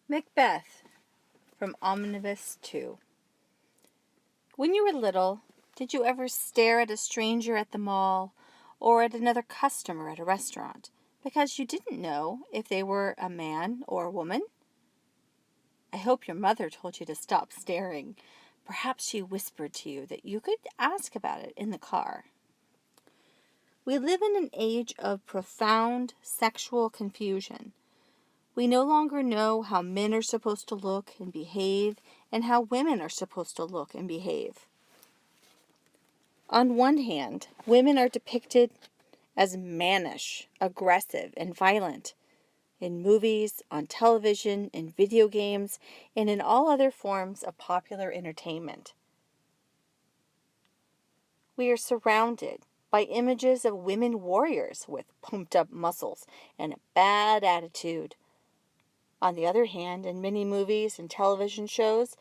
Macbeth from Omnibus 2. When you were little, did you ever stare at a stranger at the mall or at another customer at a restaurant because you didn't know if they were a man or a woman? I hope your mother told you to stop staring. Perhaps she whispered to you that you could ask about it in the car. We live in an age of profound sexual confusion. We no longer know how men are supposed to look and behave and how women are supposed to look and behave. On one hand, women are depicted as mannish, aggressive, and violent in movies, on television, in video games, and in all other forms of popular entertainment. We are surrounded by images of women warriors with pumped-up muscles and a bad attitude. On the other hand, in many movies and television shows,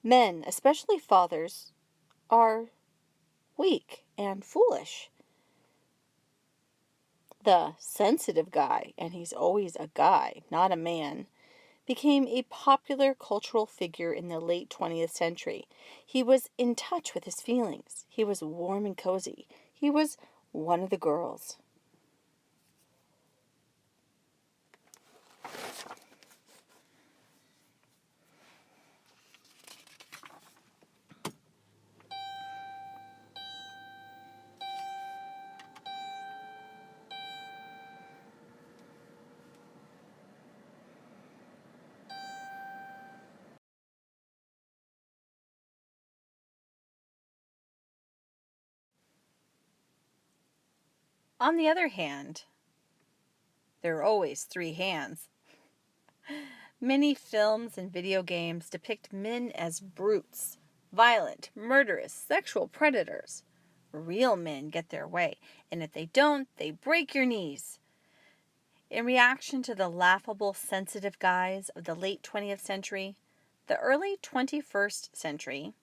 men, especially fathers, are weak and foolish. The sensitive guy, and he's always a guy, not a man, became a popular cultural figure in the late 20th century. He was in touch with his feelings. He was warm and cozy. He was one of the girls. On the other hand, there are always three hands. Many films and video games depict men as brutes, violent, murderous, sexual predators. Real men get their way, and if they don't, they break your knees. In reaction to the laughable, sensitive guys of the late 20th century, the early 21st century,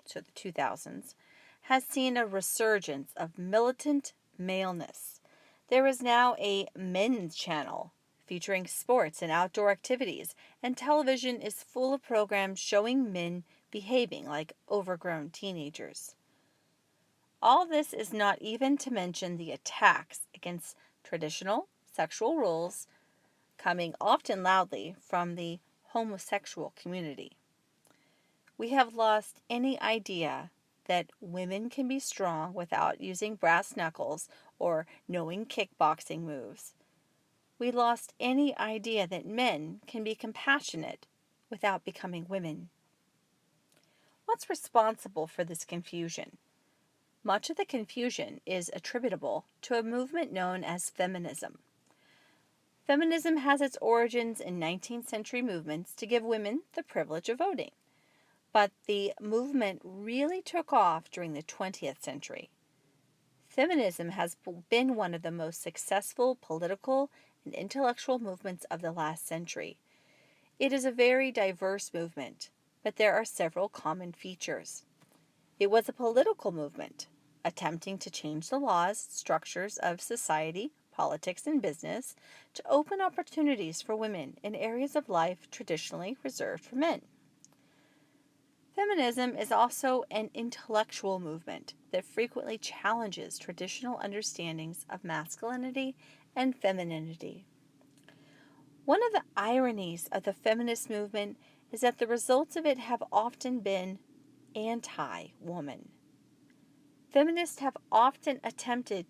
so the 2000s, has seen a resurgence of militant maleness. There is now a men's channel featuring sports and outdoor activities, and television is full of programs showing men behaving like overgrown teenagers. All this is not even to mention the attacks against traditional sexual roles coming often loudly from the homosexual community. We have lost any idea that women can be strong without using brass knuckles or knowing kickboxing moves. We lost any idea that men can be compassionate without becoming women. What's responsible for this confusion? Much of the confusion is attributable to a movement known as feminism. Feminism has its origins in 19th century movements to give women the privilege of voting. But the movement really took off during the 20th century. Feminism has been one of the most successful political and intellectual movements of the last century. It is a very diverse movement, but there are several common features. It was a political movement, attempting to change the laws, structures of society, politics, and business to open opportunities for women in areas of life traditionally reserved for men. Feminism is also an intellectual movement that frequently challenges traditional understandings of masculinity and femininity. One of the ironies of the feminist movement is that the results of it have often been anti-woman. Feminists have often attempted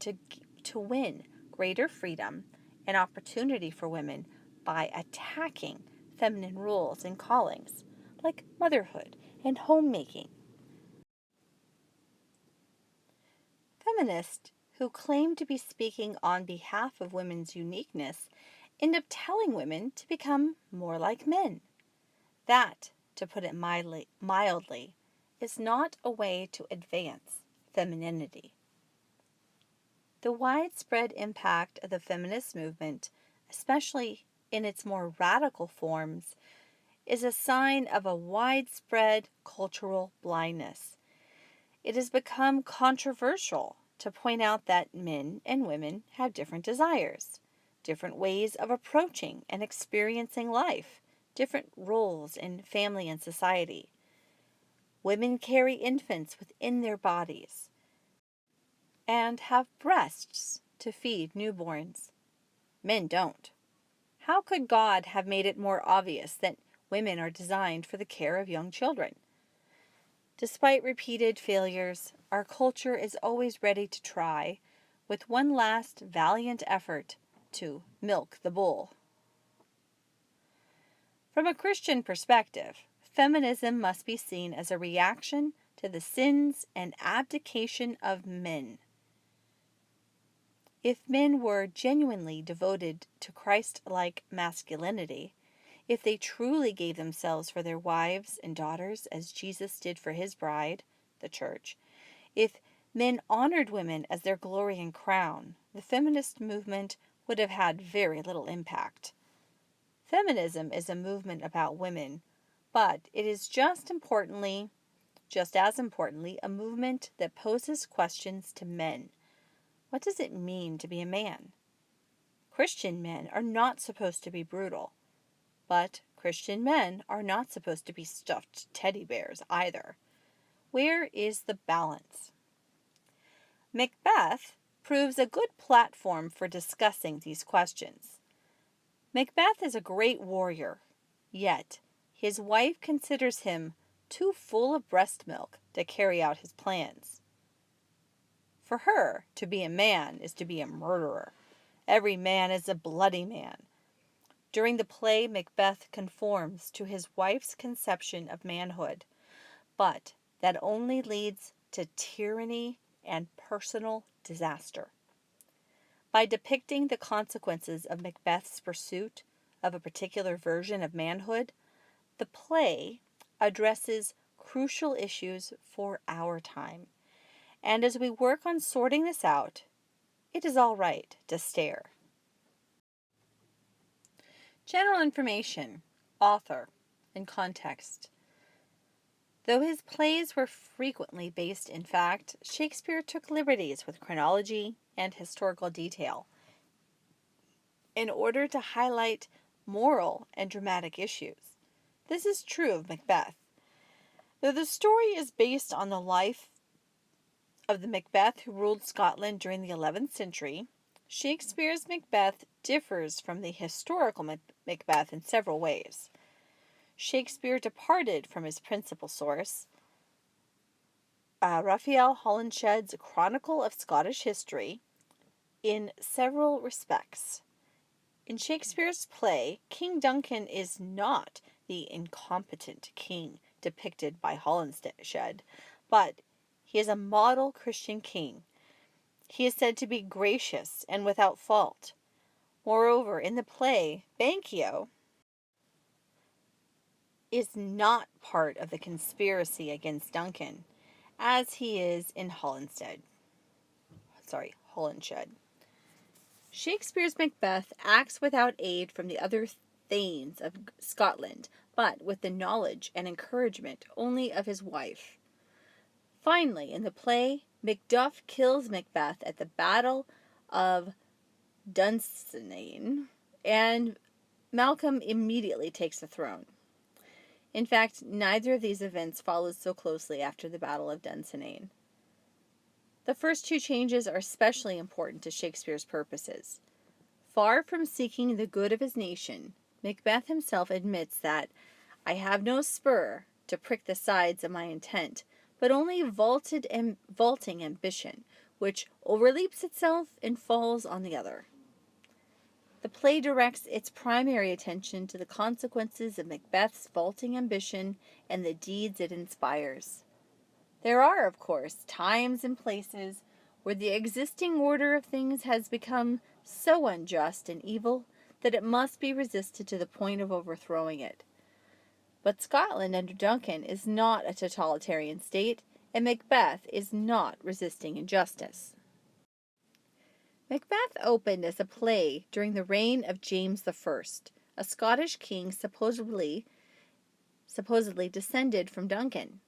to win greater freedom and opportunity for women by attacking feminine roles and callings, like motherhood and homemaking. Feminists who claim to be speaking on behalf of women's uniqueness end up telling women to become more like men. That, to put it mildly, is not a way to advance femininity. The widespread impact of the feminist movement, especially in its more radical forms, is a sign of a widespread cultural blindness. It has become controversial to point out that men and women have different desires, different ways of approaching and experiencing life, different roles in family and society. Women carry infants within their bodies and have breasts to feed newborns. Men don't. How could God have made it more obvious that women are designed for the care of young children? Despite repeated failures, our culture is always ready to try, with one last valiant effort, to milk the bull. From a Christian perspective, feminism must be seen as a reaction to the sins and abdication of men. If men were genuinely devoted to Christ-like masculinity, if they truly gave themselves for their wives and daughters as Jesus did for his bride, the church, if men honored women as their glory and crown, the feminist movement would have had very little impact. Feminism is a movement about women, but it is just as importantly, a movement that poses questions to men. What does it mean to be a man? Christian men are not supposed to be brutal, but Christian men are not supposed to be stuffed teddy bears either. Where is the balance? Macbeth proves a good platform for discussing these questions. Macbeth is a great warrior, yet his wife considers him too full of breast milk to carry out his plans. For her, to be a man is to be a murderer. Every man is a bloody man. During the play, Macbeth conforms to his wife's conception of manhood, but that only leads to tyranny and personal disaster. By depicting the consequences of Macbeth's pursuit of a particular version of manhood, the play addresses crucial issues for our time. And as we work on sorting this out, it is all right to stare. General information, author, and context. Though his plays were frequently based in fact, Shakespeare took liberties with chronology and historical detail in order to highlight moral and dramatic issues. This is true of Macbeth. Though the story is based on the life of the Macbeth who ruled Scotland during the 11th century, Shakespeare's Macbeth differs from the historical Macbeth in several ways. Shakespeare departed from his principal source, Raphael Holinshed's Chronicle of Scottish History, in several respects. In Shakespeare's play, King Duncan is not the incompetent king depicted by Holinshed, but he is a model Christian king. He is said to be gracious and without fault. Moreover, in the play, Banquo is not part of the conspiracy against Duncan, as he is in Holinshed. Shakespeare's Macbeth acts without aid from the other thanes of Scotland, but with the knowledge and encouragement only of his wife. Finally, in the play, Macduff kills Macbeth at the Battle of Dunsinane, and Malcolm immediately takes the throne. In fact, neither of these events follows so closely after the Battle of Dunsinane. The first two changes are especially important to Shakespeare's purposes. Far from seeking the good of his nation, Macbeth himself admits that, "I have no spur to prick the sides of my intent, but only vaulting ambition, which overleaps itself and falls on the other." The play directs its primary attention to the consequences of Macbeth's vaulting ambition and the deeds it inspires. There are, of course, times and places where the existing order of things has become so unjust and evil that it must be resisted to the point of overthrowing it. But Scotland under Duncan is not a totalitarian state, and Macbeth is not resisting injustice. Macbeth opened as a play during the reign of James I, a Scottish king supposedly descended from Duncan.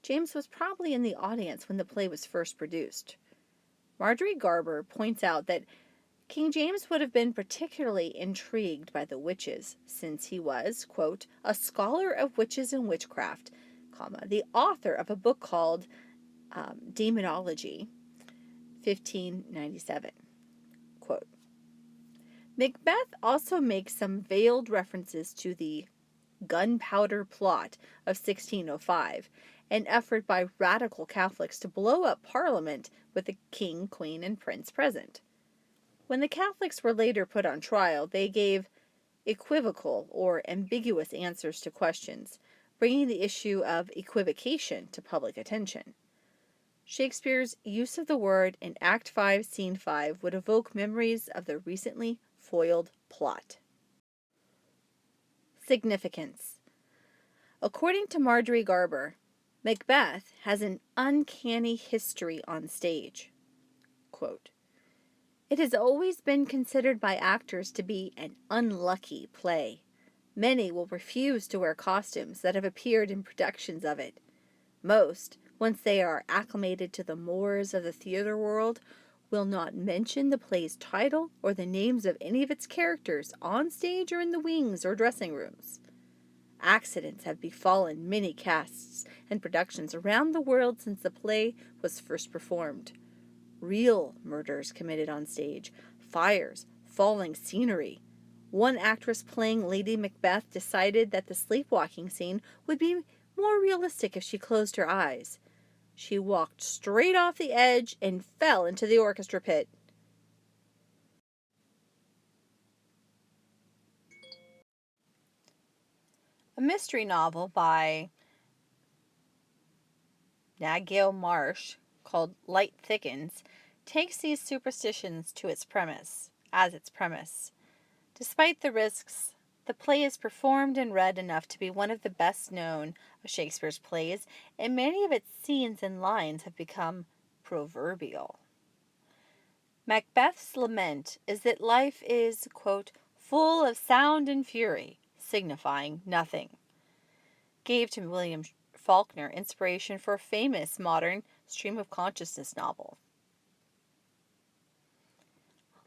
James was probably in the audience when the play was first produced. Marjorie Garber points out that King James would have been particularly intrigued by the witches, since he was, quote, a scholar of witches and witchcraft, the author of a book called Demonology, 1597. Quote, Macbeth also makes some veiled references to the Gunpowder Plot of 1605, an effort by radical Catholics to blow up Parliament with the king, queen, and prince present. When the Catholics were later put on trial, they gave equivocal or ambiguous answers to questions, bringing the issue of equivocation to public attention. Shakespeare's use of the word in Act 5, Scene 5 would evoke memories of the recently foiled plot. Significance. According to Marjorie Garber, Macbeth has an uncanny history on stage. Quote, it has always been considered by actors to be an unlucky play. Many will refuse to wear costumes that have appeared in productions of it. Most, once they are acclimated to the mores of the theater world, will not mention the play's title or the names of any of its characters on stage or in the wings or dressing rooms. Accidents have befallen many casts and productions around the world since the play was first performed. Real murders committed on stage, fires, falling scenery. One actress playing Lady Macbeth decided that the sleepwalking scene would be more realistic if she closed her eyes. She walked straight off the edge and fell into the orchestra pit. A mystery novel by Nagale Marsh called Light Thickens takes these superstitions to its premise. Despite the risks, the play is performed and read enough to be one of the best known of Shakespeare's plays, and many of its scenes and lines have become proverbial. Macbeth's lament is that life is, quote, full of sound and fury, signifying nothing. Gave to William Faulkner inspiration for a famous modern stream of consciousness novel.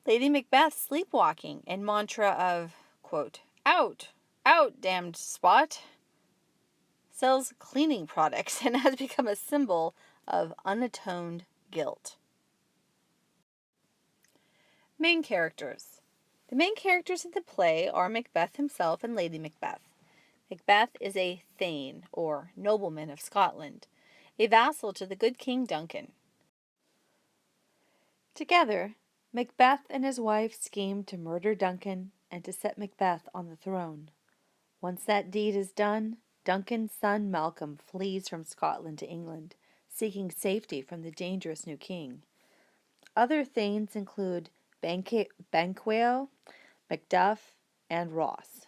Lady Macbeth's sleepwalking and mantra of, quote, out, out, damned spot, sells cleaning products and has become a symbol of unatoned guilt. Main characters. The main characters in the play are Macbeth himself and Lady Macbeth. Macbeth is a thane, or nobleman of Scotland, a vassal to the good King Duncan. Together, Macbeth and his wife scheme to murder Duncan and to set Macbeth on the throne. Once that deed is done, Duncan's son Malcolm flees from Scotland to England, seeking safety from the dangerous new king. Other thanes include Banquo, Macduff, and Ross.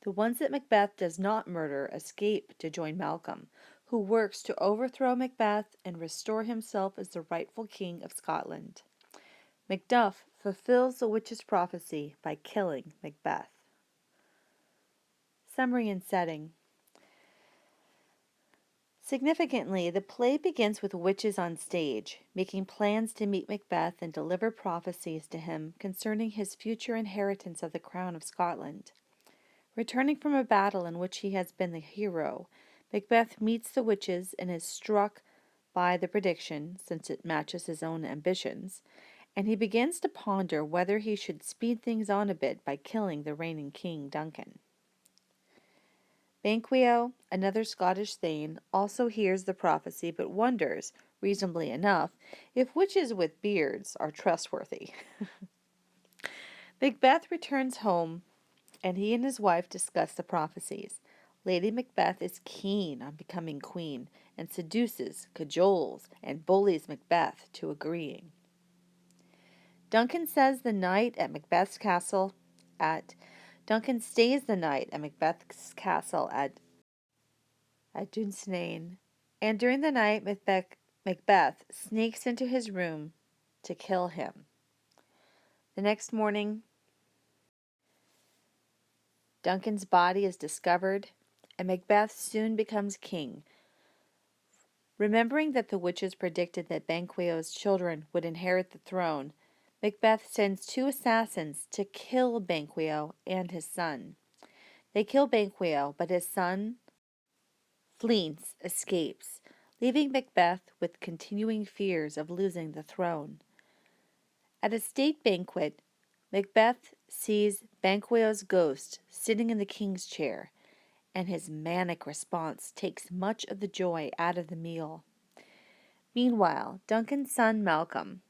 The ones that Macbeth does not murder escape to join Malcolm, who works to overthrow Macbeth and restore himself as the rightful king of Scotland. Macduff fulfills the witch's prophecy by killing Macbeth. Summary and setting. Significantly, the play begins with witches on stage, making plans to meet Macbeth and deliver prophecies to him concerning his future inheritance of the crown of Scotland. Returning from a battle in which he has been the hero, Macbeth meets the witches and is struck by the prediction, since it matches his own ambitions, and he begins to ponder whether he should speed things on a bit by killing the reigning king Duncan. Banquo, another Scottish thane, also hears the prophecy but wonders, reasonably enough, if witches with beards are trustworthy. Macbeth returns home, and he and his wife discuss the prophecies. Lady Macbeth is keen on becoming queen, and seduces, cajoles, and bullies Macbeth to agreeing. Duncan stays the night at Macbeth's castle at Dunsinane, and during the night Macbeth sneaks into his room to kill him. The next morning, Duncan's body is discovered, and Macbeth soon becomes king. Remembering that the witches predicted that Banquo's children would inherit the throne, Macbeth sends 2 assassins to kill Banquo and his son. They kill Banquo, but his son, Fleance, escapes, leaving Macbeth with continuing fears of losing the throne. At a state banquet, Macbeth sees Banquo's ghost sitting in the king's chair, and his manic response takes much of the joy out of the meal. Meanwhile, Duncan's son Malcolm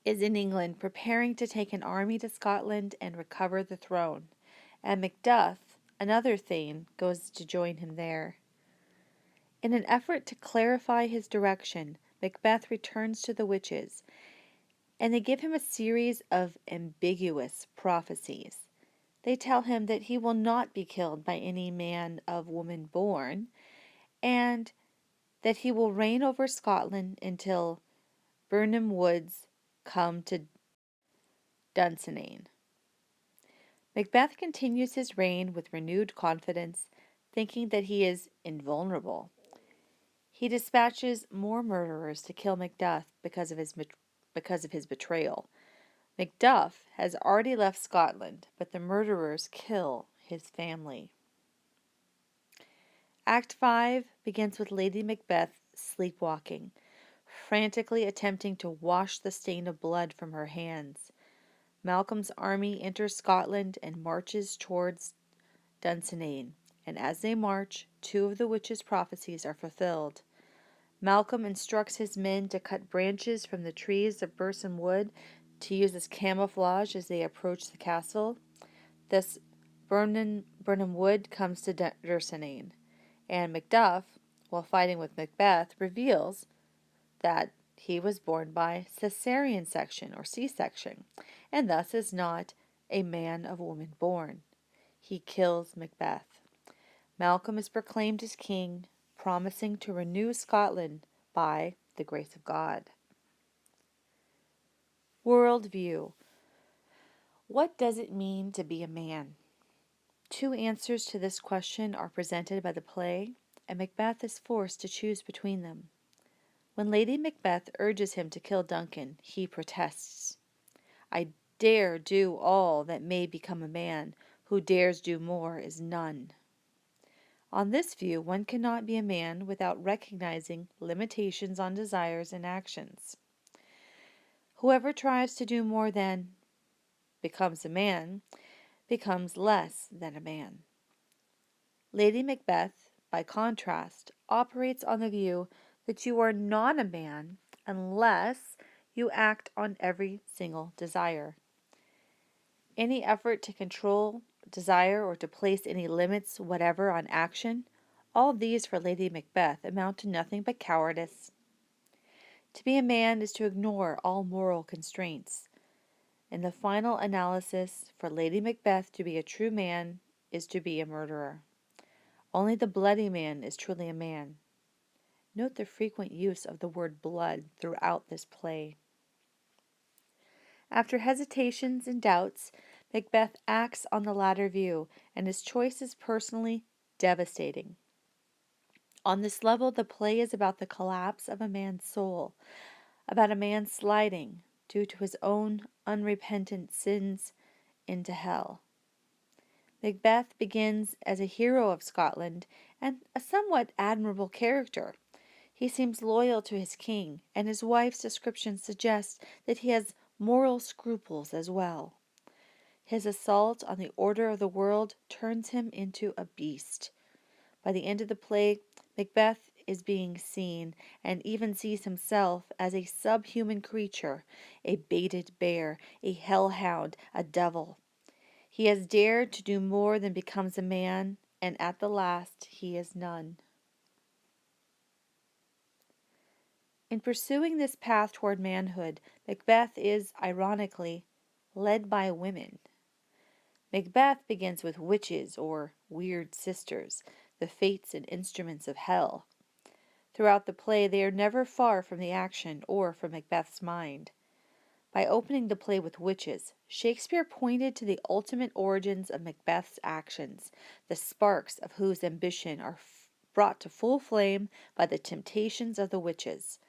is in England preparing to take an army to Scotland and recover the throne, and Macduff, another Thane, goes to join him there. In an effort to clarify his direction, Macbeth returns to the witches, and they give him a series of ambiguous prophecies. They tell him that he will not be killed by any man of woman born, and that he will reign over Scotland until Birnam Woods come to Dunsinane. Macbeth continues his reign with renewed confidence, thinking that he is invulnerable. He dispatches more murderers to kill Macduff because of his betrayal. Macduff has already left Scotland, but the murderers kill his family. Act 5 begins with Lady Macbeth sleepwalking, frantically attempting to wash the stain of blood from her hands. Malcolm's army enters Scotland and marches towards Dunsinane, and as they march, 2 of the witches' prophecies are fulfilled. Malcolm instructs his men to cut branches from the trees of Birnam Wood to use as camouflage as they approach the castle. Thus, Birnam Wood comes to Dunsinane, and Macduff, while fighting with Macbeth, reveals that he was born by cesarean section or C-section, and thus is not a man of woman born. He kills Macbeth. Malcolm is proclaimed as king, promising to renew Scotland by the grace of God. Worldview. What does it mean to be a man? 2 answers to this question are presented by the play, and Macbeth is forced to choose between them. When Lady Macbeth urges him to kill Duncan, he protests. I dare do all that may become a man. Who dares do more is none. On this view, one cannot be a man without recognizing limitations on desires and actions. Whoever tries to do more than becomes a man becomes less than a man. Lady Macbeth, by contrast, operates on the view that you are not a man unless you act on every single desire. Any effort to control desire or to place any limits whatever on action, all these for Lady Macbeth amount to nothing but cowardice. To be a man is to ignore all moral constraints. In the final analysis, for Lady Macbeth to be a true man is to be a murderer. Only the bloody man is truly a man. Note the frequent use of the word blood throughout this play. After hesitations and doubts, Macbeth acts on the latter view, and his choice is personally devastating. On this level, the play is about the collapse of a man's soul, about a man sliding, due to his own unrepentant sins, into hell. Macbeth begins as a hero of Scotland and a somewhat admirable character. He seems loyal to his king, and his wife's description suggests that he has moral scruples as well. His assault on the order of the world turns him into a beast. By the end of the play, Macbeth is being seen, and even sees himself as a subhuman creature, a baited bear, a hellhound, a devil. He has dared to do more than becomes a man, and at the last he is none. In pursuing this path toward manhood, Macbeth is, ironically, led by women. Macbeth begins with witches or weird sisters, the fates and instruments of hell. Throughout the play, they are never far from the action or from Macbeth's mind. By opening the play with witches, Shakespeare pointed to the ultimate origins of Macbeth's actions, the sparks of whose ambition are brought to full flame by the temptations of the witches.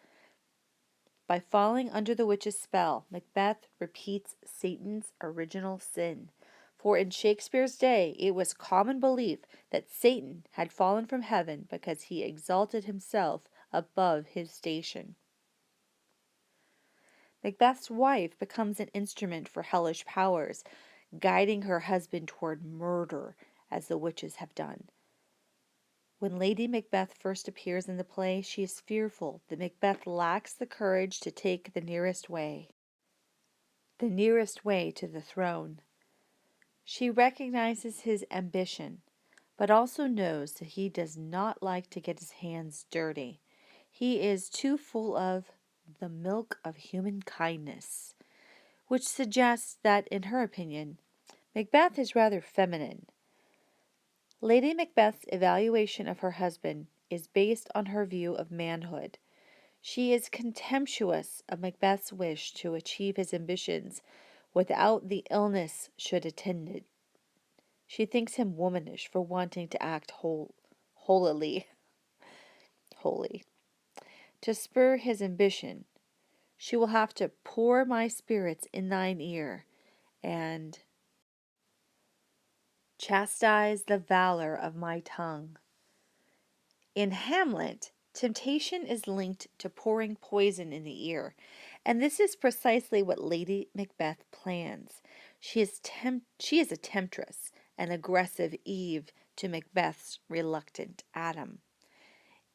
By falling under the witch's spell, Macbeth repeats Satan's original sin. For in Shakespeare's day, it was common belief that Satan had fallen from heaven because he exalted himself above his station. Macbeth's wife becomes an instrument for hellish powers, guiding her husband toward murder, as the witches have done. When Lady Macbeth first appears in the play, she is fearful that Macbeth lacks the courage to take the nearest way to the throne. She recognizes his ambition, but also knows that he does not like to get his hands dirty. He is too full of the milk of human kindness, which suggests that, in her opinion, Macbeth is rather feminine. Lady Macbeth's evaluation of her husband is based on her view of manhood. She is contemptuous of Macbeth's wish to achieve his ambitions without the illness should attend it. She thinks him womanish for wanting to act holy. To spur his ambition, she will have to pour my spirits in thine ear and chastise the valor of my tongue. In Hamlet, temptation is linked to pouring poison in the ear, and this is precisely what Lady Macbeth plans. She is a temptress, an aggressive Eve to Macbeth's reluctant Adam.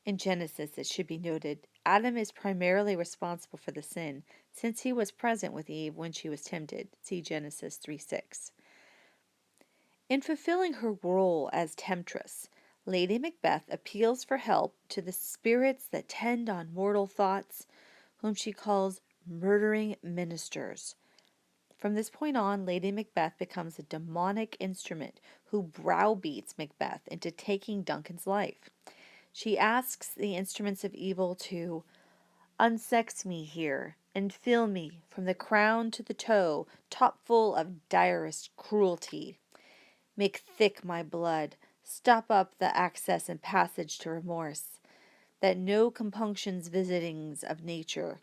In Genesis, it should be noted, Adam is primarily responsible for the sin, since he was present with Eve when she was tempted. See Genesis 3:6. In fulfilling her role as temptress, Lady Macbeth appeals for help to the spirits that tend on mortal thoughts, whom she calls murdering ministers. From this point on, Lady Macbeth becomes a demonic instrument who browbeats Macbeth into taking Duncan's life. She asks the instruments of evil to unsex me here and fill me from the crown to the toe, top full of direst cruelty. Make thick my blood, stop up the access and passage to remorse, that no compunctions visitings of nature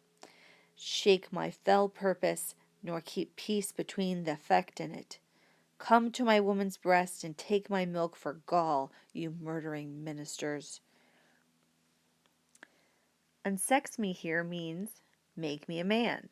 shake my fell purpose, nor keep peace between the effect and it. Come to my woman's breast and take my milk for gall, you murdering ministers. Unsex me here means make me a man.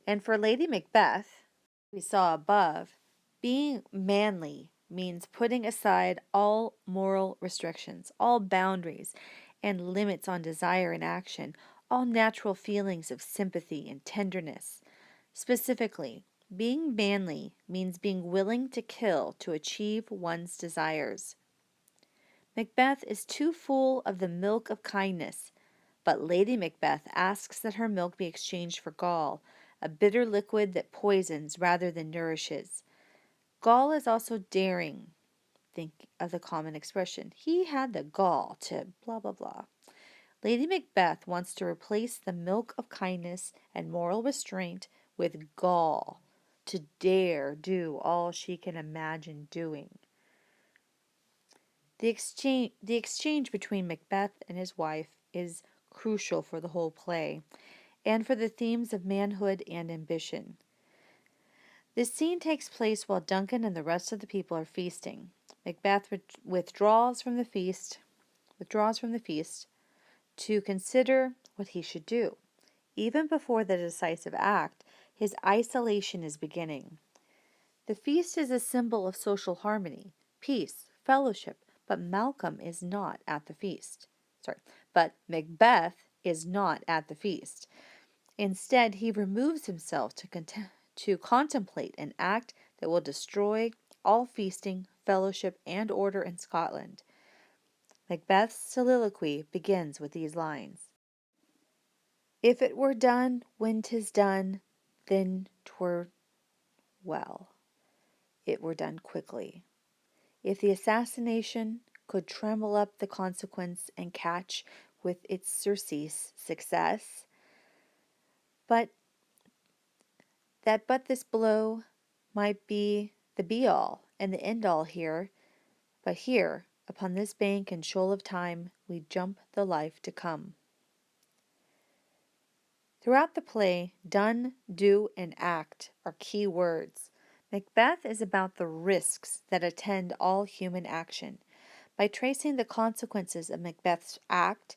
And for Lady Macbeth, we saw above, being manly means putting aside all moral restrictions, all boundaries and limits on desire and action, all natural feelings of sympathy and tenderness. Specifically, being manly means being willing to kill to achieve one's desires. Macbeth is too full of the milk of kindness, but Lady Macbeth asks that her milk be exchanged for gall, a bitter liquid that poisons rather than nourishes. Gall is also daring. Think of the common expression, he had the gall to blah blah blah. Lady Macbeth wants to replace the milk of kindness and moral restraint with gall, to dare do all she can imagine doing. The exchange between Macbeth and his wife is crucial for the whole play, and for the themes of manhood and ambition. This scene takes place while Duncan and the rest of the people are feasting. Macbeth withdraws from the feast to consider what he should do. Even before the decisive act, his isolation is beginning. The feast is a symbol of social harmony, peace, fellowship, but Malcolm is not at the feast. But Macbeth is not at the feast. Instead, he removes himself to contemplate an act that will destroy all feasting, fellowship, and order in Scotland. Macbeth's soliloquy begins with these lines. If it were done when 'tis done, then 'twere well. It were done quickly. If the assassination could tremble up the consequence and catch with its surcease success, but this blow might be the be-all and the end-all here, but here, upon this bank and shoal of time, we jump the life to come. Throughout the play, done, do, and act are key words. Macbeth is about the risks that attend all human action. By tracing the consequences of Macbeth's act,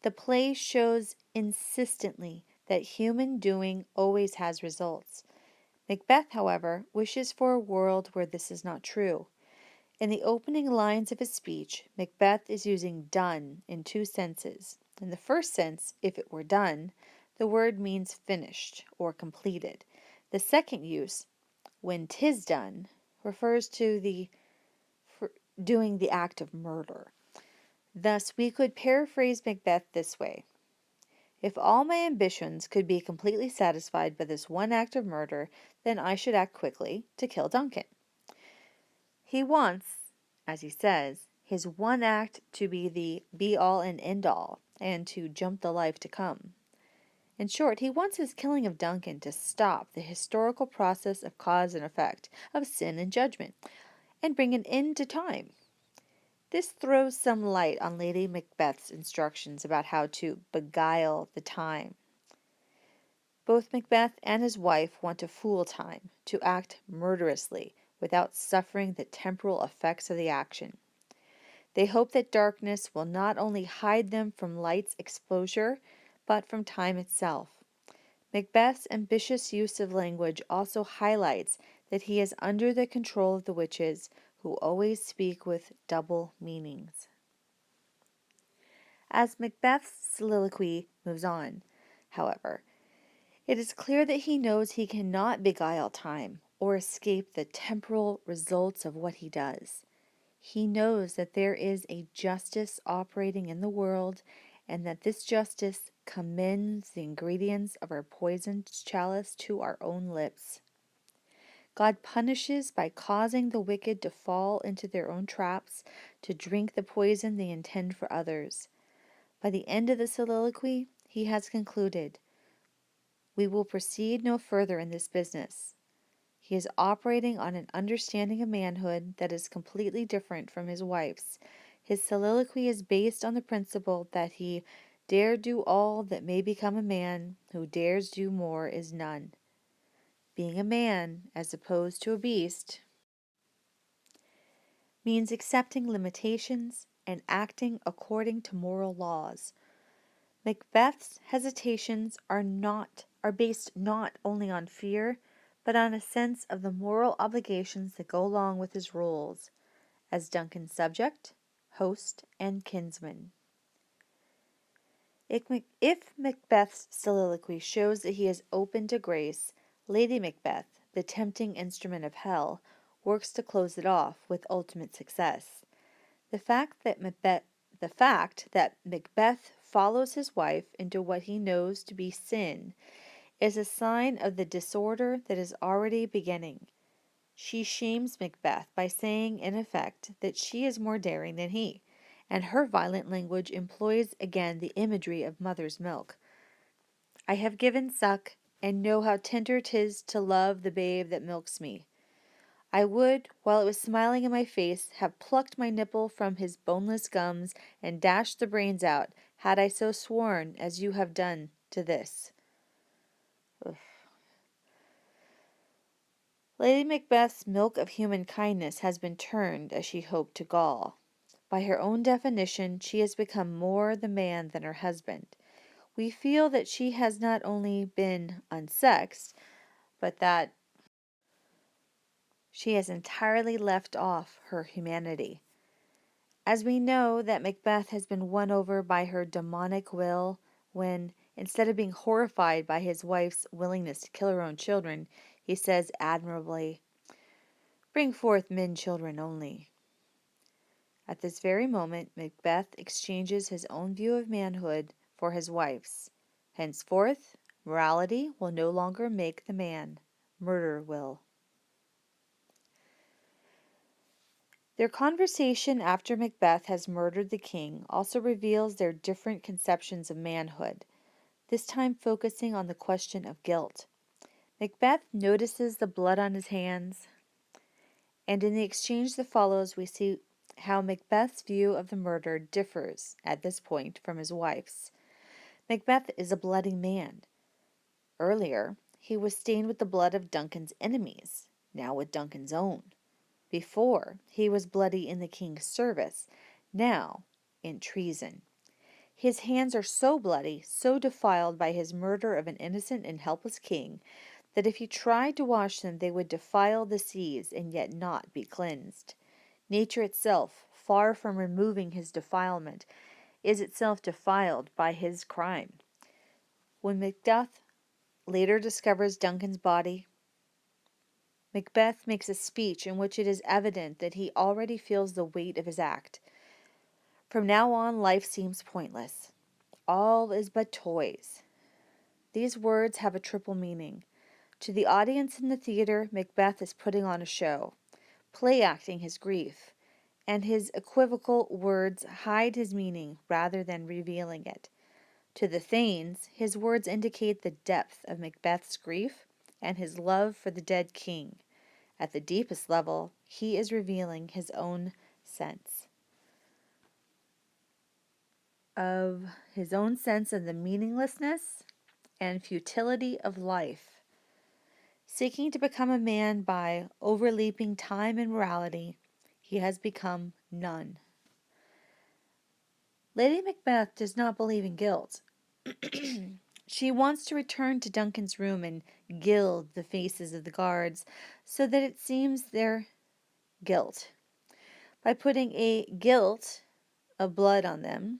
the play shows insistently that human doing always has results. Macbeth, however, wishes for a world where this is not true. In the opening lines of his speech, Macbeth is using done in two senses. In the first sense, if it were done, the word means finished or completed. The second use, when 'tis done, refers to doing the act of murder. Thus, we could paraphrase Macbeth this way: if all my ambitions could be completely satisfied by this one act of murder, then I should act quickly to kill Duncan. He wants, as he says, his one act to be the be-all and end-all, and to jump the life to come. In short, he wants his killing of Duncan to stop the historical process of cause and effect, of sin and judgment, and bring an end to time. This throws some light on Lady Macbeth's instructions about how to beguile the time. Both Macbeth and his wife want to fool time, to act murderously, without suffering the temporal effects of the action. They hope that darkness will not only hide them from light's exposure, but from time itself. Macbeth's ambitious use of language also highlights that he is under the control of the witches, who always speak with double meanings. As Macbeth's soliloquy moves on, however, it is clear that he knows he cannot beguile time or escape the temporal results of what he does. He knows that there is a justice operating in the world, and that this justice commends the ingredients of our poisoned chalice to our own lips. God punishes by causing the wicked to fall into their own traps, to drink the poison they intend for others. By the end of the soliloquy, he has concluded, "We will proceed no further in this business." He is operating on an understanding of manhood that is completely different from his wife's. His soliloquy is based on the principle that he dare do all that may become a man, who dares do more is none. Being a man, as opposed to a beast, means accepting limitations and acting according to moral laws. Macbeth's hesitations are based not only on fear, but on a sense of the moral obligations that go along with his roles as Duncan's subject, host, and kinsman. If Macbeth's soliloquy shows that he is open to grace, Lady Macbeth, the tempting instrument of hell, works to close it off with ultimate success. The fact that Macbeth follows his wife into what he knows to be sin is a sign of the disorder that is already beginning. She shames Macbeth by saying, in effect, that she is more daring than he, and her violent language employs again the imagery of mother's milk. "I have given suck, and know how tender 'tis to love the babe that milks me. I would, while it was smiling in my face, have plucked my nipple from his boneless gums and dashed the brains out, had I so sworn as you have done to this." Ugh. Lady Macbeth's milk of human kindness has been turned, as she hoped, to gall. By her own definition, she has become more the man than her husband. We feel that she has not only been unsexed, but that she has entirely left off her humanity. As we know that Macbeth has been won over by her demonic will when, instead of being horrified by his wife's willingness to kill her own children, he says admirably, "Bring forth men children only." At this very moment, Macbeth exchanges his own view of manhood for his wife's. Henceforth, morality will no longer make the man. Murder will. Their conversation after Macbeth has murdered the king also reveals their different conceptions of manhood, this time focusing on the question of guilt. Macbeth notices the blood on his hands, and in the exchange that follows, we see how Macbeth's view of the murder differs at this point from his wife's. Macbeth is a bloody man. Earlier, he was stained with the blood of Duncan's enemies, now with Duncan's own. Before, he was bloody in the king's service, now in treason. His hands are so bloody, so defiled by his murder of an innocent and helpless king, that if he tried to wash them, they would defile the seas and yet not be cleansed. Nature itself, far from removing his defilement, is itself defiled by his crime. When Macduff later discovers Duncan's body, Macbeth makes a speech in which it is evident that he already feels the weight of his act. From now on, life seems pointless. All is but toys. These words have a triple meaning. To the audience in the theater, Macbeth is putting on a show, play-acting his grief, and his equivocal words hide his meaning rather than revealing it. To the thanes, his words indicate the depth of Macbeth's grief and his love for the dead king. At the deepest level, he is revealing his own sense of the meaninglessness and futility of life. Seeking to become a man by overleaping time and morality, he has become none. Lady Macbeth does not believe in guilt. She wants to return to Duncan's room and gild the faces of the guards so that it seems their guilt. By putting a guilt of blood on them,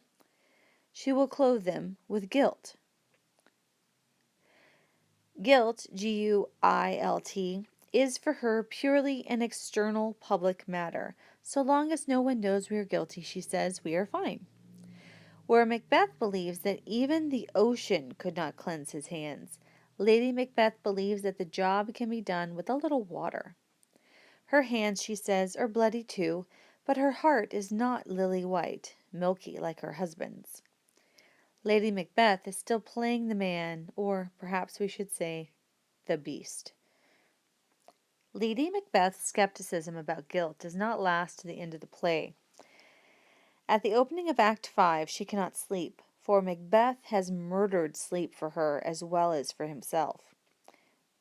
she will clothe them with guilt. Guilt, G-U-I-L-T, is for her purely an external public matter. So long as no one knows we are guilty, she says, we are fine. Where Macbeth believes that even the ocean could not cleanse his hands, Lady Macbeth believes that the job can be done with a little water. Her hands, she says, are bloody too, but her heart is not lily white, milky like her husband's. Lady Macbeth is still playing the man, or perhaps we should say, the beast. Lady Macbeth's skepticism about guilt does not last to the end of the play. At the opening of Act 5, she cannot sleep, for Macbeth has murdered sleep for her as well as for himself.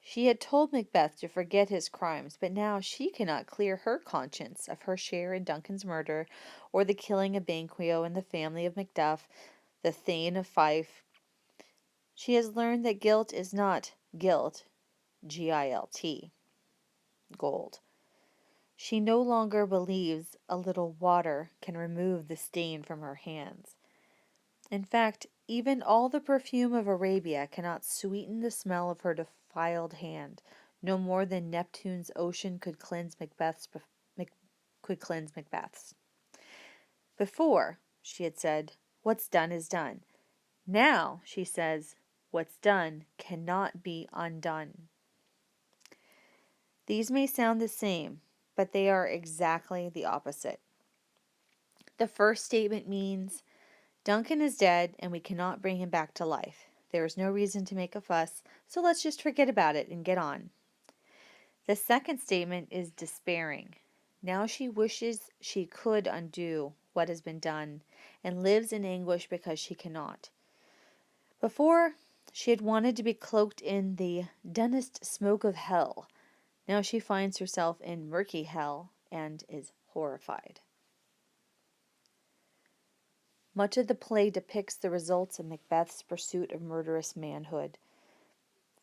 She had told Macbeth to forget his crimes, but now she cannot clear her conscience of her share in Duncan's murder or the killing of Banquo and the family of Macduff, the Thane of Fife. She has learned that guilt is not guilt, G-I-L-T, gold. She no longer believes a little water can remove the stain from her hands. In fact, even all the perfume of Arabia cannot sweeten the smell of her defiled hand, no more than Neptune's ocean could cleanse Macbeth's. Before, she had said, what's done is done. Now, she says, what's done cannot be undone. These may sound the same, but they are exactly the opposite. The first statement means, Duncan is dead and we cannot bring him back to life. There is no reason to make a fuss, so let's just forget about it and get on. The second statement is despairing. Now she wishes she could undo what has been done and lives in anguish because she cannot. Before, she had wanted to be cloaked in the dunnest smoke of hell. Now she finds herself in murky hell and is horrified. Much of the play depicts the results of Macbeth's pursuit of murderous manhood.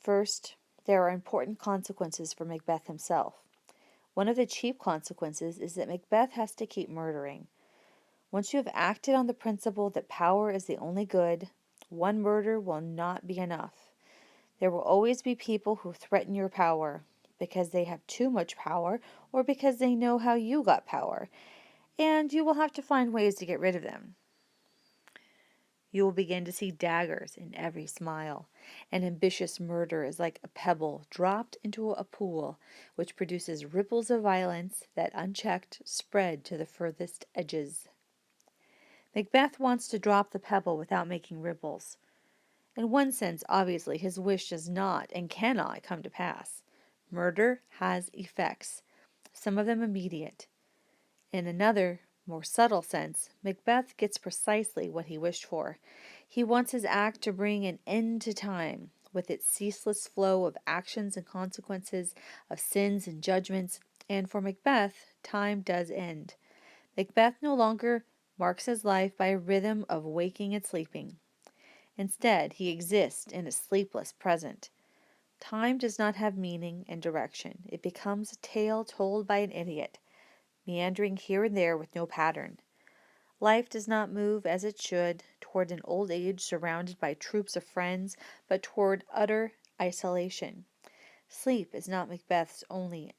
First, there are important consequences for Macbeth himself. One of the chief consequences is that Macbeth has to keep murdering. Once you have acted on the principle that power is the only good, one murder will not be enough. There will always be people who threaten your power because they have too much power or because they know how you got power, and you will have to find ways to get rid of them. You will begin to see daggers in every smile. An ambitious murder is like a pebble dropped into a pool, which produces ripples of violence that, unchecked, spread to the furthest edges. Macbeth wants to drop the pebble without making ripples. In one sense, obviously, his wish does not and cannot come to pass. Murder has effects, some of them immediate. In another, more subtle sense, Macbeth gets precisely what he wished for. He wants his act to bring an end to time, with its ceaseless flow of actions and consequences, of sins and judgments, and for Macbeth, time does end. Macbeth no longer marks his life by a rhythm of waking and sleeping. Instead, he exists in a sleepless present. Time does not have meaning and direction. It becomes a tale told by an idiot, meandering here and there with no pattern. Life does not move as it should toward an old age surrounded by troops of friends, but toward utter isolation. Sleep is not Macbeth's only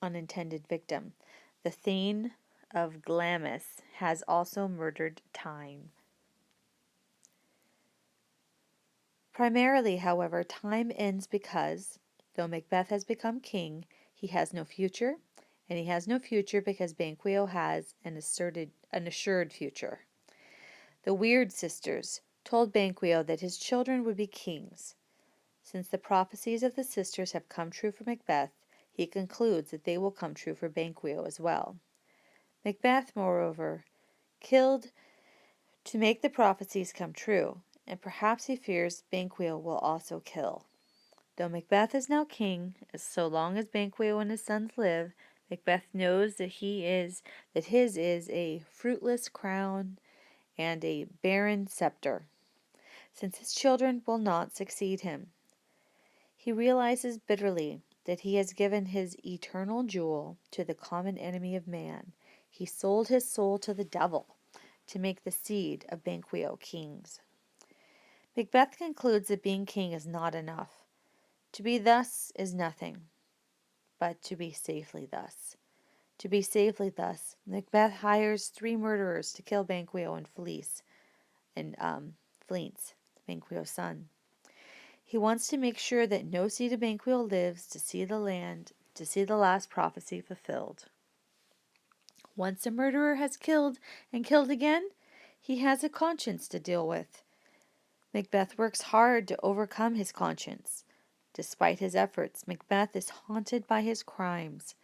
unintended victim. The Thane of Glamis has also murdered time. Primarily, however, time ends because, though Macbeth has become king, he has no future, and he has no future because Banquo has an assured future. The Weird sisters told Banquo that his children would be kings. Since the prophecies of the sisters have come true for Macbeth, he concludes that they will come true for Banquo as well. Macbeth, moreover, killed to make the prophecies come true, and perhaps he fears Banquo will also kill. Though Macbeth is now king, so long as Banquo and his sons live, Macbeth knows that his is a fruitless crown and a barren scepter, since his children will not succeed him. He realizes bitterly that he has given his eternal jewel to the common enemy of man. He sold his soul to the devil to make the seed of Banquo kings. Macbeth concludes that being king is not enough. To be thus is nothing, but to be safely thus. To be safely thus, Macbeth hires 3 murderers to kill Banquo and Fleece, Banquo's son. He wants to make sure that no seed of Banquo lives to see the last prophecy fulfilled. Once a murderer has killed and killed again, he has a conscience to deal with. Macbeth works hard to overcome his conscience. Despite his efforts, Macbeth is haunted by his crimes,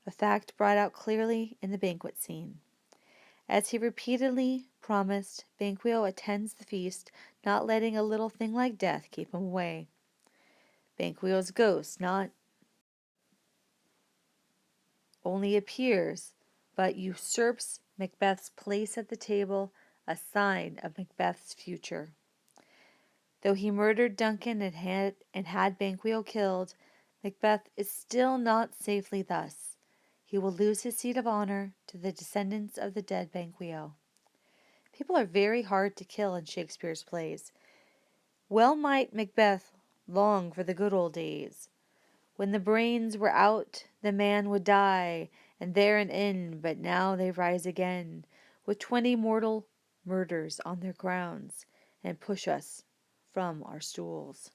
a fact brought out clearly in the banquet scene. As he repeatedly promised, Banquo attends the feast, not letting a little thing like death keep him away. Banquo's ghost not only appears, but usurps Macbeth's place at the table, a sign of Macbeth's future. Though he murdered Duncan and had Banquo killed, Macbeth is still not safely thus. He will lose his seat of honor to the descendants of the dead Banquo. People are very hard to kill in Shakespeare's plays. Well might Macbeth long for the good old days. When the brains were out, the man would die, and there an end, but now they rise again, with 20 mortal murders on their grounds, and push us from our stools.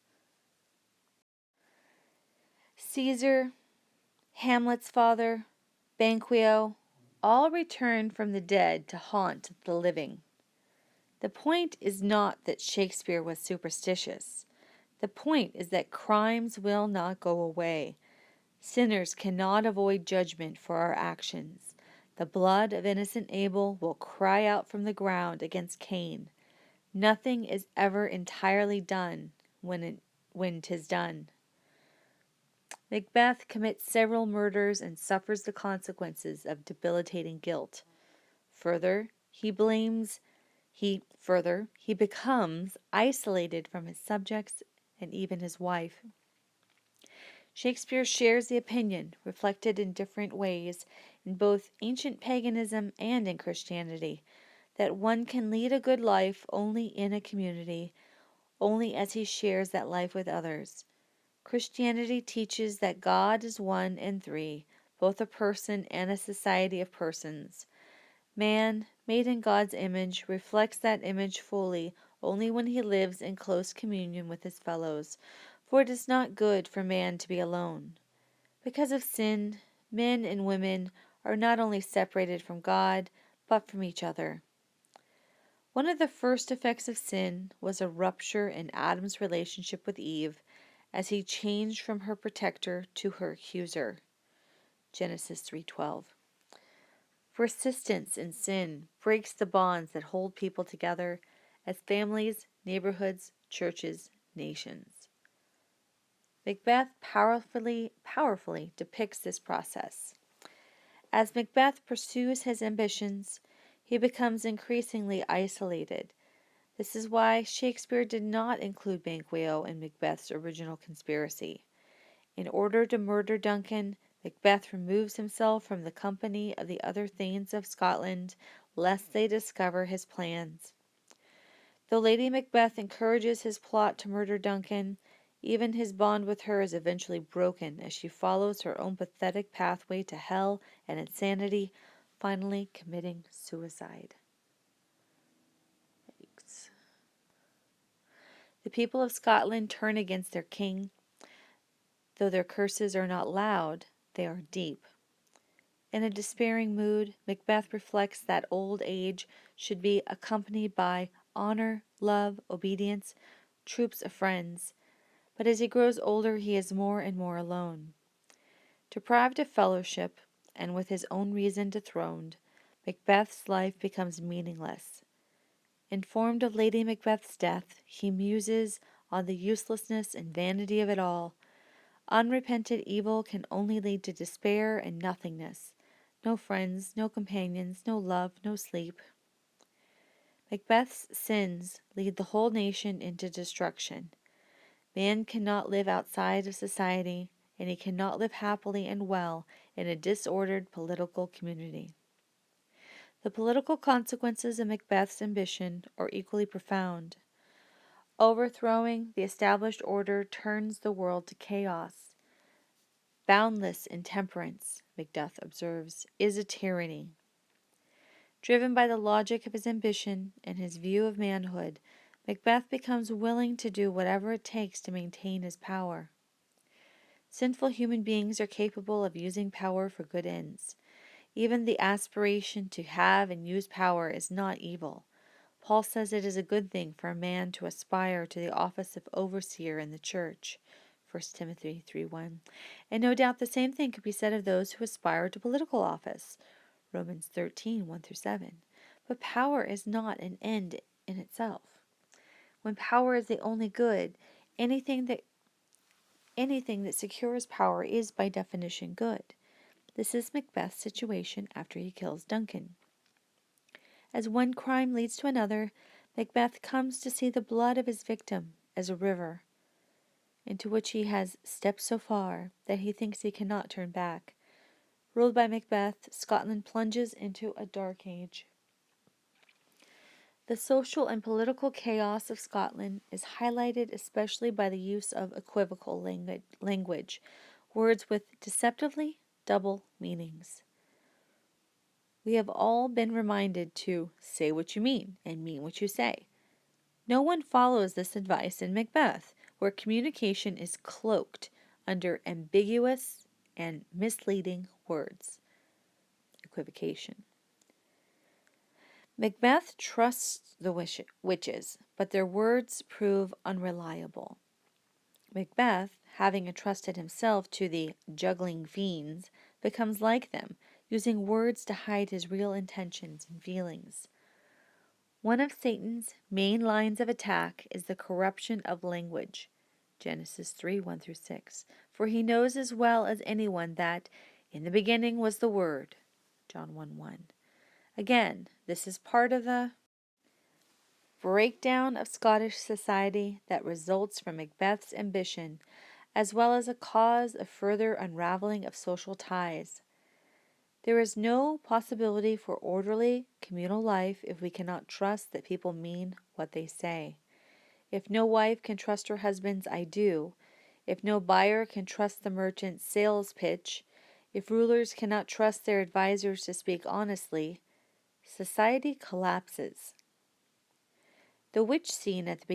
Caesar, Hamlet's father, Banquo, all return from the dead to haunt the living. The point is not that Shakespeare was superstitious. The point is that crimes will not go away. Sinners cannot avoid judgment for our actions. The blood of innocent Abel will cry out from the ground against Cain. Nothing is ever entirely done when 'tis done. Macbeth commits several murders and suffers the consequences of debilitating guilt. Further, he becomes isolated from his subjects and even his wife. Shakespeare shares the opinion, reflected in different ways, in both ancient paganism and in Christianity, that one can lead a good life only in a community, only as he shares that life with others. Christianity teaches that God is one and three, both a person and a society of persons. Man, made in God's image, reflects that image fully only when he lives in close communion with his fellows, for it is not good for man to be alone. Because of sin, men and women are not only separated from God, but from each other. One of the first effects of sin was a rupture in Adam's relationship with Eve, as he changed from her protector to her accuser. Genesis 3:12. Persistence in sin breaks the bonds that hold people together as families, neighborhoods, churches, nations. Macbeth powerfully depicts this process. As Macbeth pursues his ambitions, he becomes increasingly isolated. This is why Shakespeare did not include Banquo in Macbeth's original conspiracy. In order to murder Duncan, Macbeth removes himself from the company of the other thanes of Scotland, lest they discover his plans. Though Lady Macbeth encourages his plot to murder Duncan, even his bond with her is eventually broken as she follows her own pathetic pathway to hell and insanity, finally committing suicide. Yikes. The people of Scotland turn against their king. Though their curses are not loud, they are deep. In a despairing mood, Macbeth reflects that old age should be accompanied by honor, love, obedience, troops of friends. But as he grows older, he is more and more alone. Deprived of fellowship, and with his own reason dethroned, Macbeth's life becomes meaningless. Informed of Lady Macbeth's death, he muses on the uselessness and vanity of it all. Unrepented evil can only lead to despair and nothingness. No friends, no companions, no love, no sleep. Macbeth's sins lead the whole nation into destruction. Man cannot live outside of society, and he cannot live happily and well in a disordered political community. The political consequences of Macbeth's ambition are equally profound. Overthrowing the established order turns the world to chaos. Boundless intemperance, Macbeth observes, is a tyranny. Driven by the logic of his ambition and his view of manhood, Macbeth becomes willing to do whatever it takes to maintain his power. Sinful human beings are capable of using power for good ends. Even the aspiration to have and use power is not evil. Paul says it is a good thing for a man to aspire to the office of overseer in the church. 1 Timothy 3:1. And no doubt the same thing could be said of those who aspire to political office. Romans 13:1-7. But power is not an end in itself. When power is the only good, anything that secures power is by definition good. This is Macbeth's situation after he kills Duncan. As one crime leads to another, Macbeth comes to see the blood of his victim as a river, into which he has stepped so far that he thinks he cannot turn back. Ruled by Macbeth, Scotland plunges into a dark age. The social and political chaos of Scotland is highlighted especially by the use of equivocal language, words with deceptively double meanings. We have all been reminded to say what you mean and mean what you say. No one follows this advice in Macbeth, where communication is cloaked under ambiguous and misleading words. Equivocation. Macbeth trusts the witches, but their words prove unreliable. Macbeth, having entrusted himself to the juggling fiends, becomes like them, using words to hide his real intentions and feelings. One of Satan's main lines of attack is the corruption of language. Genesis 3:1-6. For he knows as well as anyone that in the beginning was the Word. John 1:1. Again, this is part of the breakdown of Scottish society that results from Macbeth's ambition, as well as a cause of further unraveling of social ties. There is no possibility for orderly communal life if we cannot trust that people mean what they say. If no wife can trust her husband's "I do," if no buyer can trust the merchant's sales pitch, if rulers cannot trust their advisors to speak honestly, society collapses. The witch scene at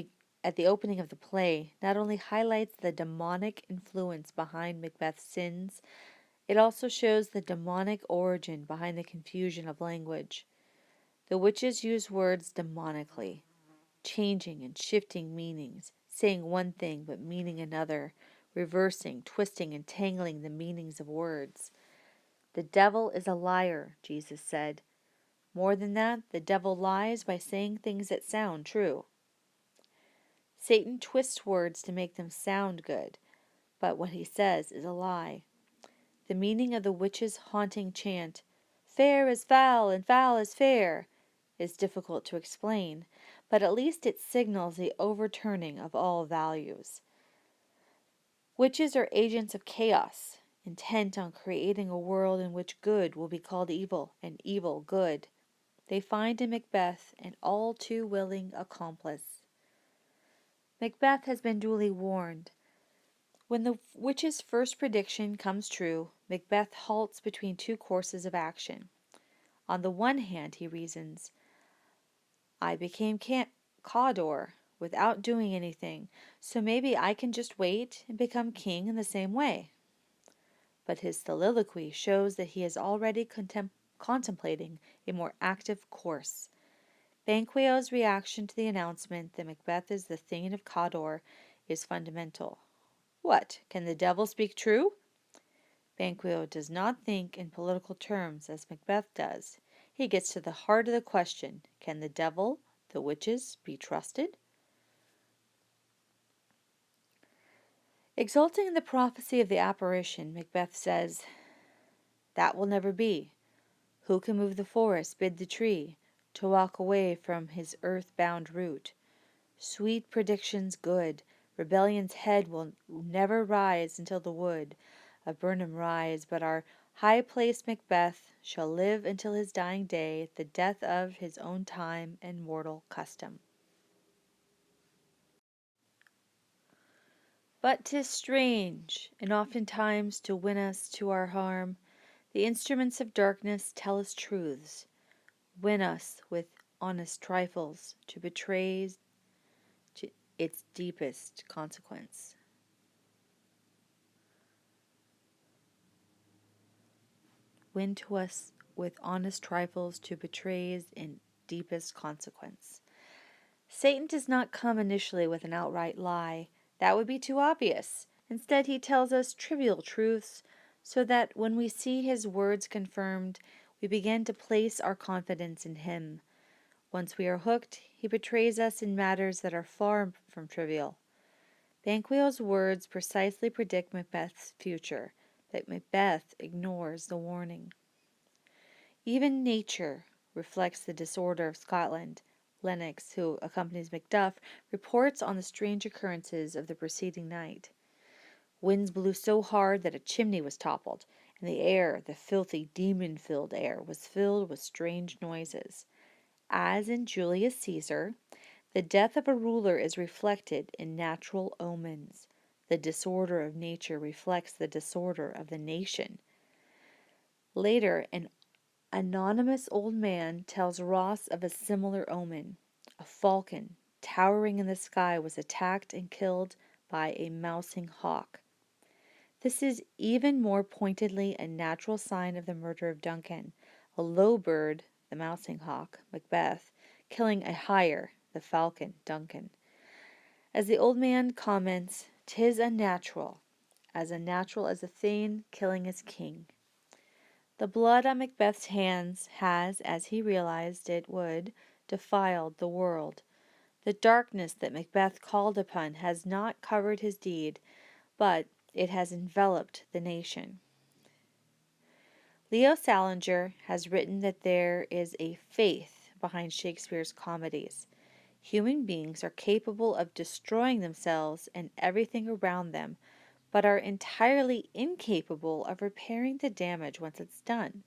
the opening of the play not only highlights the demonic influence behind Macbeth's sins, it also shows the demonic origin behind the confusion of language. The witches use words demonically, changing and shifting meanings, saying one thing but meaning another, reversing, twisting, and tangling the meanings of words. The devil is a liar, Jesus said. More than that, the devil lies by saying things that sound true. Satan twists words to make them sound good. but what he says is a lie. The meaning of the witch's haunting chant, "Fair is foul and foul is fair," is difficult to explain, but at least it signals the overturning of all values. Witches are agents of chaos, intent on creating a world in which good will be called evil and evil good. They find in Macbeth an all too willing accomplice. Macbeth has been duly warned. When the witch's first prediction comes true, Macbeth halts between two courses of action. On the one hand, he reasons, I became Cawdor without doing anything, so maybe I can just wait and become king in the same way. But his soliloquy shows that he is already contemplating a more active course. Banquo's reaction to the announcement that Macbeth is the Thane of Cawdor is fundamental. What, can the devil speak true? Banquo does not think in political terms as Macbeth does. He gets to the heart of the question, can the devil, the witches, be trusted? Exulting in the prophecy of the apparition, Macbeth says, that will never be. Who can move the forest, bid the tree to walk away from his earth-bound root? Sweet predictions good, rebellion's head will never rise until the wood of Burnham rise, but our high-placed Macbeth shall live until his dying day, the death of his own time and mortal custom. But 'tis strange, and oftentimes to win us to our harm, the instruments of darkness tell us truths, win us with honest trifles to betray to its deepest consequence. Win to us with honest trifles to betrays in deepest consequence. Satan does not come initially with an outright lie. That would be too obvious. Instead, he tells us trivial truths so that when we see his words confirmed, we begin to place our confidence in him. Once we are hooked, he betrays us in matters that are far from trivial. Banquo's words precisely predict Macbeth's future, but Macbeth ignores the warning. Even nature reflects the disorder of Scotland. Lennox, who accompanies Macduff, reports on the strange occurrences of the preceding night. Winds blew so hard that a chimney was toppled, and the air, the filthy, demon-filled air, was filled with strange noises. As in Julius Caesar, the death of a ruler is reflected in natural omens. The disorder of nature reflects the disorder of the nation. Later, an anonymous old man tells Ross of a similar omen. A falcon, towering in the sky, was attacked and killed by a mousing hawk. This is even more pointedly a natural sign of the murder of Duncan, a low bird, the mousing hawk, Macbeth, killing a higher, the falcon, Duncan. As the old man comments, "'Tis unnatural as a thane killing his king." The blood on Macbeth's hands has, as he realized it would, defiled the world. The darkness that Macbeth called upon has not covered his deed, but it has enveloped the nation. Leo Salinger has written that there is a faith behind Shakespeare's comedies. Human beings are capable of destroying themselves and everything around them, but are entirely incapable of repairing the damage once it's done.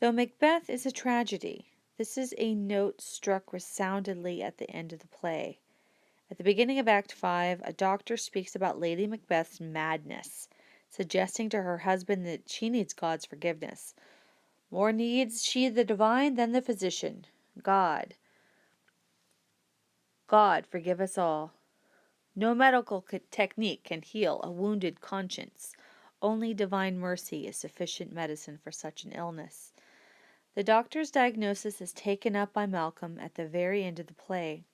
Though Macbeth is a tragedy, this is a note struck resoundingly at the end of the play. At the beginning of Act 5, a doctor speaks about Lady Macbeth's madness, suggesting to her husband that she needs God's forgiveness. More needs she the divine than the physician. God, forgive us all. No medical technique can heal a wounded conscience. Only divine mercy is sufficient medicine for such an illness. The doctor's diagnosis is taken up by Malcolm at the very end of the play.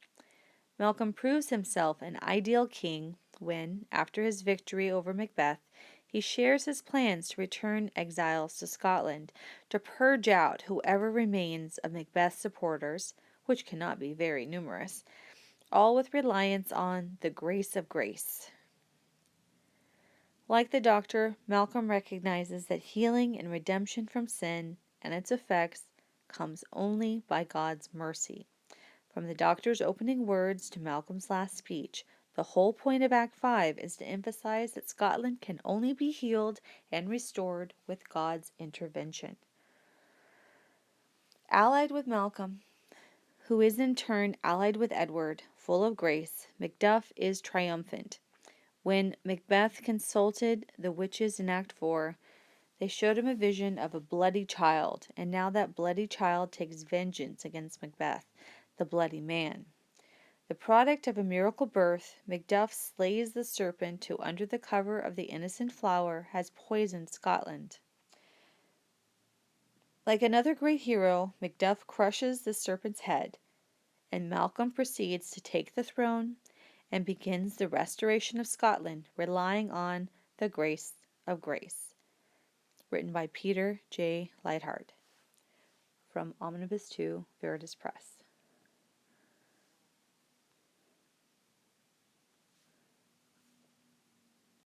Malcolm proves himself an ideal king when, after his victory over Macbeth, he shares his plans to return exiles to Scotland, to purge out whoever remains of Macbeth's supporters, which cannot be very numerous, all with reliance on the grace of grace. Like the doctor, Malcolm recognizes that healing and redemption from sin and its effects comes only by God's mercy. From the doctor's opening words to Malcolm's last speech, the whole point of Act 5 is to emphasize that Scotland can only be healed and restored with God's intervention. Allied with Malcolm, who is in turn allied with Edward, full of grace, Macduff is triumphant. When Macbeth consulted the witches in Act 4, they showed him a vision of a bloody child, and now that bloody child takes vengeance against Macbeth, the bloody man. The product of a miracle birth, Macduff slays the serpent who, under the cover of the innocent flower, has poisoned Scotland. Like another great hero, Macduff crushes the serpent's head, and Malcolm proceeds to take the throne and begins the restoration of Scotland, relying on the grace of grace. Written by Peter J. Lightheart. From Omnibus to Veritas Press.